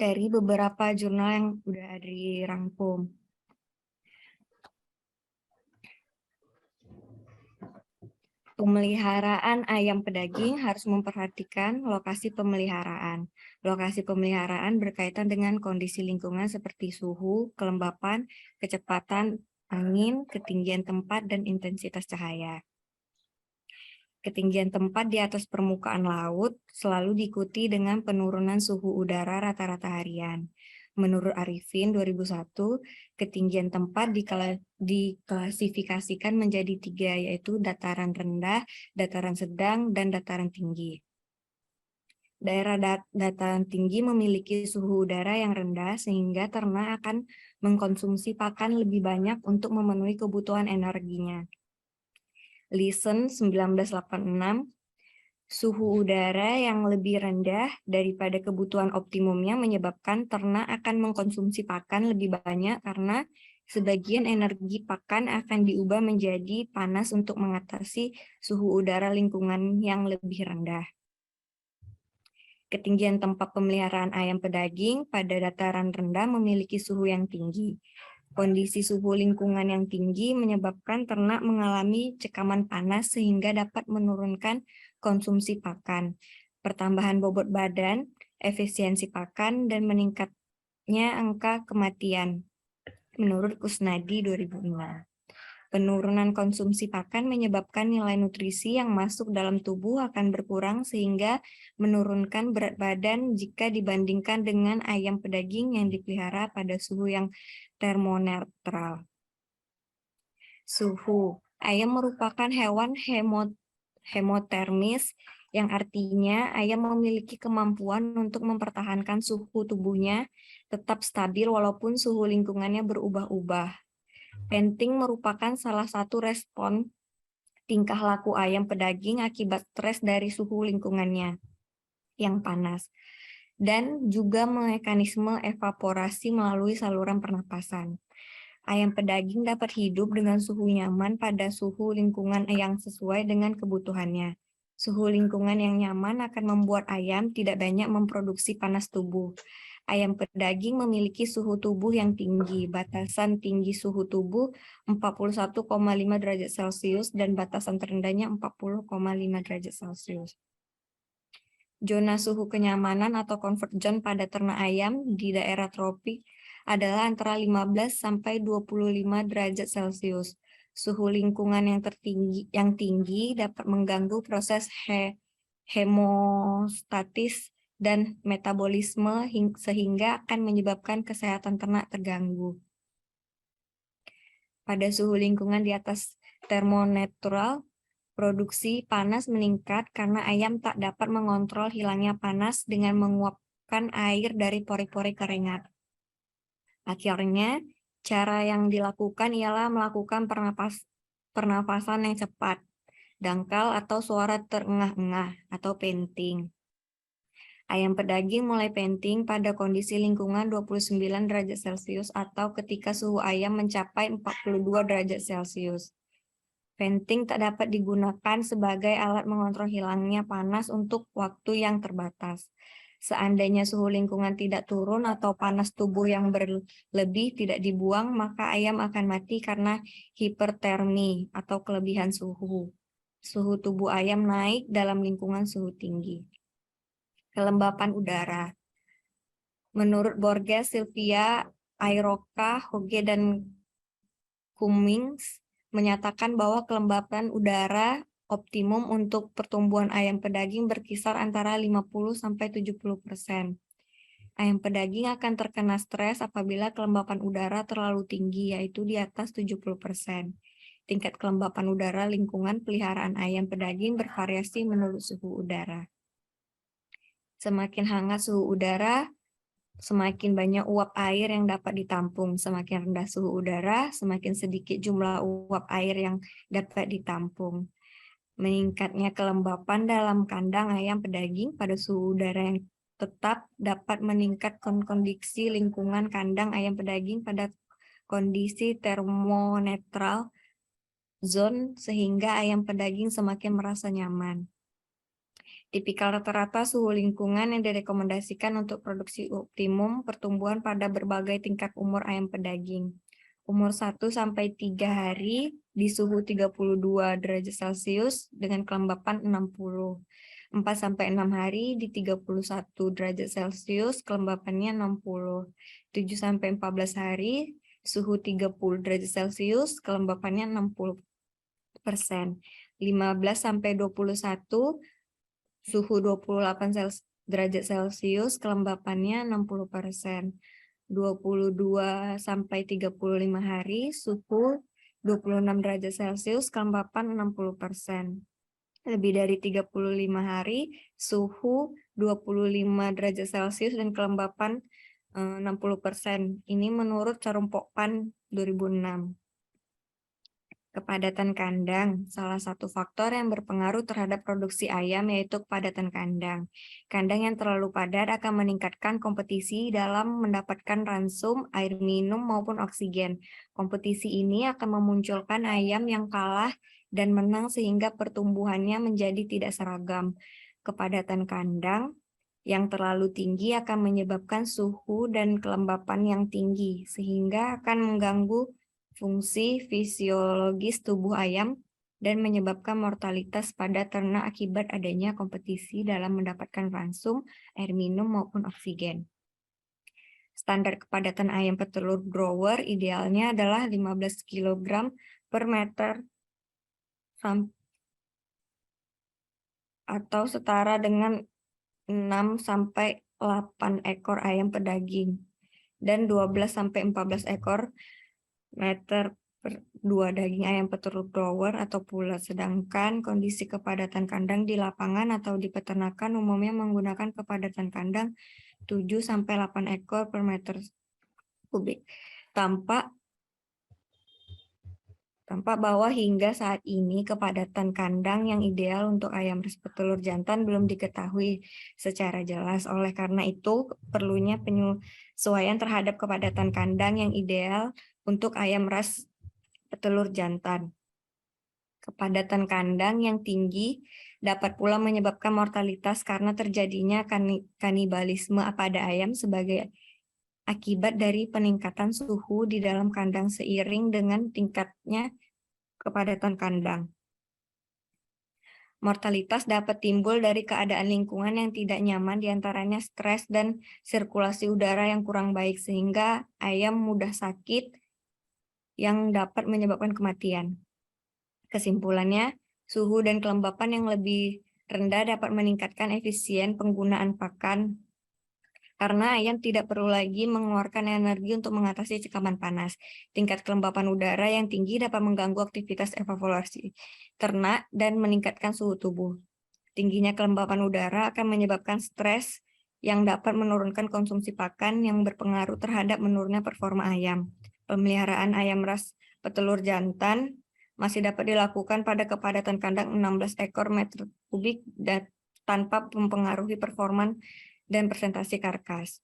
dari beberapa jurnal yang udah dirangkum. Pemeliharaan ayam pedaging harus memperhatikan lokasi pemeliharaan. Lokasi pemeliharaan berkaitan dengan kondisi lingkungan seperti suhu, kelembapan, kecepatan angin, ketinggian tempat, dan intensitas cahaya. Ketinggian tempat di atas permukaan laut selalu diikuti dengan penurunan suhu udara rata-rata harian. Menurut Arifin 2001, ketinggian tempat diklasifikasikan menjadi 3, yaitu dataran rendah, dataran sedang, dan dataran tinggi. Daerah dataran tinggi memiliki suhu udara yang rendah sehingga ternak akan mengkonsumsi pakan lebih banyak untuk memenuhi kebutuhan energinya. Listen 1986, suhu udara yang lebih rendah daripada kebutuhan optimumnya menyebabkan ternak akan mengkonsumsi pakan lebih banyak karena sebagian energi pakan akan diubah menjadi panas untuk mengatasi suhu udara lingkungan yang lebih rendah. Ketinggian tempat pemeliharaan ayam pedaging pada dataran rendah memiliki suhu yang tinggi. Kondisi suhu lingkungan yang tinggi menyebabkan ternak mengalami cekaman panas sehingga dapat menurunkan konsumsi pakan, pertambahan bobot badan, efisiensi pakan, dan meningkatnya angka kematian. Menurut Kusnadi 2005. Penurunan konsumsi pakan menyebabkan nilai nutrisi yang masuk dalam tubuh akan berkurang sehingga menurunkan berat badan jika dibandingkan dengan ayam pedaging yang dipelihara pada suhu yang termonetral. Suhu. Ayam merupakan hewan hemotermis yang artinya ayam memiliki kemampuan untuk mempertahankan suhu tubuhnya tetap stabil walaupun suhu lingkungannya berubah-ubah. Venting merupakan salah satu respon tingkah laku ayam pedaging akibat stres dari suhu lingkungannya yang panas, dan juga mekanisme evaporasi melalui saluran pernapasan. Ayam pedaging dapat hidup dengan suhu nyaman pada suhu lingkungan yang sesuai dengan kebutuhannya. Suhu lingkungan yang nyaman akan membuat ayam tidak banyak memproduksi panas tubuh. Ayam pedaging memiliki suhu tubuh yang tinggi, batasan tinggi suhu tubuh 41,5 derajat Celcius dan batasan terendahnya 40,5 derajat Celcius. Zona suhu kenyamanan atau comfort zone pada ternak ayam di daerah tropik adalah antara 15 sampai 25 derajat Celcius. Suhu lingkungan yang tinggi dapat mengganggu proses hemostatis dan metabolisme sehingga akan menyebabkan kesehatan ternak terganggu. Pada suhu lingkungan di atas termonetral, produksi panas meningkat karena ayam tak dapat mengontrol hilangnya panas dengan menguapkan air dari pori-pori keringat. Akhirnya, cara yang dilakukan ialah melakukan pernapasan yang cepat, dangkal atau suara terengah-engah atau panting. Ayam pedaging mulai panting pada kondisi lingkungan 29 derajat Celcius atau ketika suhu ayam mencapai 42 derajat Celcius. Venting tak dapat digunakan sebagai alat mengontrol hilangnya panas untuk waktu yang terbatas. Seandainya suhu lingkungan tidak turun atau panas tubuh yang berlebih tidak dibuang, maka ayam akan mati karena hipertermi atau kelebihan suhu. Suhu tubuh ayam naik dalam lingkungan suhu tinggi. Kelembapan udara. Menurut Borges, Sylvia, Airoka, Hoge, dan Cummings menyatakan bahwa kelembapan udara optimum untuk pertumbuhan ayam pedaging berkisar antara 50-70%. Ayam pedaging akan terkena stres apabila kelembapan udara terlalu tinggi, yaitu di atas 70%. Tingkat kelembapan udara lingkungan peliharaan ayam pedaging bervariasi menurut suhu udara. Semakin hangat suhu udara, semakin banyak uap air yang dapat ditampung. Semakin rendah suhu udara, semakin sedikit jumlah uap air yang dapat ditampung. Meningkatnya kelembapan dalam kandang ayam pedaging pada suhu udara yang tetap dapat meningkatkan kondisi lingkungan kandang ayam pedaging pada kondisi termonetral zone sehingga ayam pedaging semakin merasa nyaman. Tipikal rata-rata suhu lingkungan yang direkomendasikan untuk produksi optimum pertumbuhan pada berbagai tingkat umur ayam pedaging. Umur 1-3 hari di suhu 32 derajat Celcius dengan kelembapan 60. 4-6 hari di 31 derajat Celcius, kelembapannya 60. 7-14 hari, suhu 30 derajat Celcius, kelembapannya 60%. 15-21, suhu 28 derajat Celcius, kelembapannya 60%. 22-35 hari, suhu 26 derajat Celcius, kelembapan 60%. Lebih dari 35 hari, suhu 25 derajat Celcius dan kelembapan 60%. Ini menurut Carum Pokpan 2006. Kepadatan kandang, salah satu faktor yang berpengaruh terhadap produksi ayam yaitu kepadatan kandang. Kandang yang terlalu padat akan meningkatkan kompetisi dalam mendapatkan ransum, air minum, maupun oksigen. Kompetisi ini akan memunculkan ayam yang kalah dan menang sehingga pertumbuhannya menjadi tidak seragam. Kepadatan kandang yang terlalu tinggi akan menyebabkan suhu dan kelembapan yang tinggi, sehingga akan mengganggu fungsi fisiologis tubuh ayam dan menyebabkan mortalitas pada ternak akibat adanya kompetisi dalam mendapatkan ransum, air minum, maupun oksigen. Standar kepadatan ayam petelur grower idealnya adalah 15 kg per meter atau setara dengan 6-8 ekor ayam pedaging dan 12-14 ekor meter per 2 daging ayam petelur grower atau pulet. Sedangkan kondisi kepadatan kandang di lapangan atau di peternakan umumnya menggunakan kepadatan kandang 7-8 ekor per meter kubik. Tampak bahwa hingga saat ini kepadatan kandang yang ideal untuk ayam ras petelur jantan belum diketahui secara jelas. Oleh karena itu, perlunya penyesuaian terhadap kepadatan kandang yang ideal untuk ayam ras petelur jantan. Kepadatan kandang yang tinggi dapat pula menyebabkan mortalitas karena terjadinya kanibalisme pada ayam sebagai akibat dari peningkatan suhu di dalam kandang seiring dengan tingkatnya kepadatan kandang. Mortalitas dapat timbul dari keadaan lingkungan yang tidak nyaman, diantaranya stres dan sirkulasi udara yang kurang baik, sehingga ayam mudah sakit yang dapat menyebabkan kematian. Kesimpulannya, suhu dan kelembapan yang lebih rendah dapat meningkatkan efisien penggunaan pakan karena ayam tidak perlu lagi mengeluarkan energi untuk mengatasi cekaman panas. Tingkat kelembapan udara yang tinggi dapat mengganggu aktivitas evakuasi ternak dan meningkatkan suhu tubuh. Tingginya kelembapan udara akan menyebabkan stres yang dapat menurunkan konsumsi pakan yang berpengaruh terhadap menurunnya performa ayam. Pemeliharaan ayam ras petelur jantan masih dapat dilakukan pada kepadatan kandang 16 ekor meter kubik dan tanpa mempengaruhi performa dan presentasi karkas.